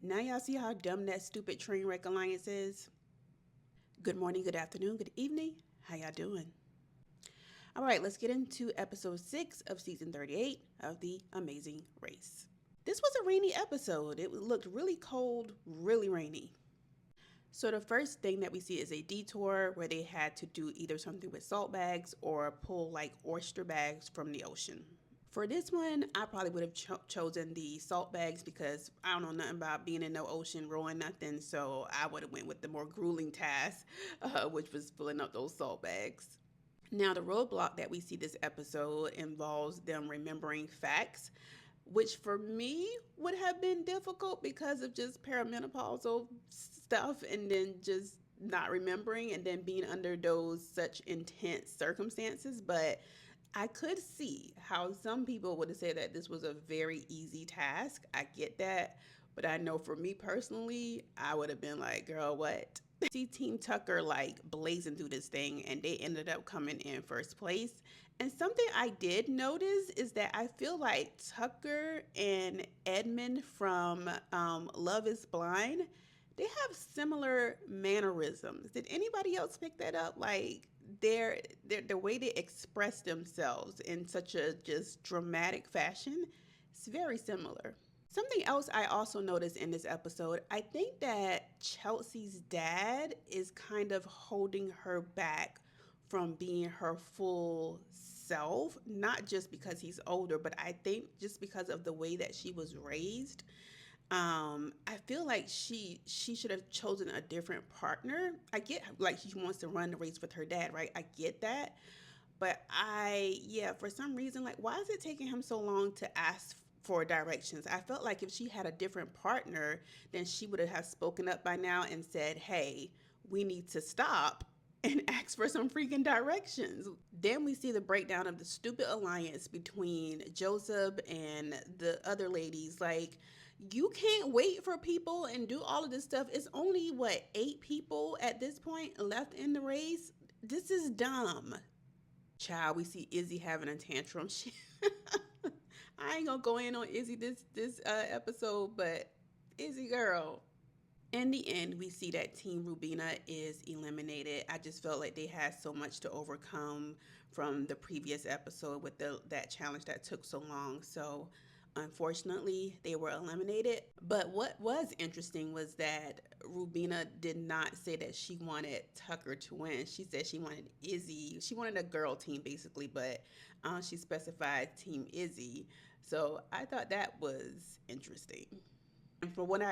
Now y'all see how dumb that stupid train wreck alliance is? Good morning, good afternoon, good evening. How y'all doing? All right, let's get into episode 6 of season 38 of The Amazing Race. This was a rainy episode. It looked really cold, really rainy. So the first thing that we see is a detour where they had to do either something with salt bags or pull like oyster bags from the ocean. For this one, I probably would have chosen the salt bags because I don't know nothing about being in the ocean, rowing nothing. So I would have went with the more grueling task, which was filling up those salt bags. Now, the roadblock that we see this episode involves them remembering facts, which for me would have been difficult because of just perimenopausal stuff and then just not remembering and then being under those such intense circumstances. But I could see how some people would have said that this was a very easy task. I get that. But I know for me personally, I would have been like, girl, what? See Team Tucker like blazing through this thing and they ended up coming in first place. And something I did notice is that I feel like Tucker and Edmund from Love is Blind, they have similar mannerisms. Did anybody else pick that up? Like their the way they express themselves in such a just dramatic fashion, it's very similar. Something else I also noticed in this episode, I think that Chelsea's dad is kind of holding her back from being her full self, not just because he's older, but I think just because of the way that she was raised. I feel like she should have chosen a different partner. I get like she wants to run the race with her dad, right? I get that. But yeah, for some reason, like, why is it taking him so long to ask for directions? I felt like if she had a different partner, then she would have spoken up by now and said, hey, we need to stop and ask for some freaking directions. Then we see the breakdown of the stupid alliance between Joseph and the other ladies. Like, you can't wait for people and do all of this stuff. It's only, what, 8 people at this point left in the race? This is dumb. Child, we see Izzy having a tantrum. I ain't gonna go in on Izzy this episode, but Izzy girl. In the end, we see that Team Rubina is eliminated. I just felt like they had so much to overcome from the previous episode with that challenge that took so long. So unfortunately, they were eliminated. But what was interesting was that Rubina did not say that she wanted Tucker to win. She said she wanted Izzy. She wanted a girl team basically, but she specified Team Izzy. So I thought that was interesting. And from what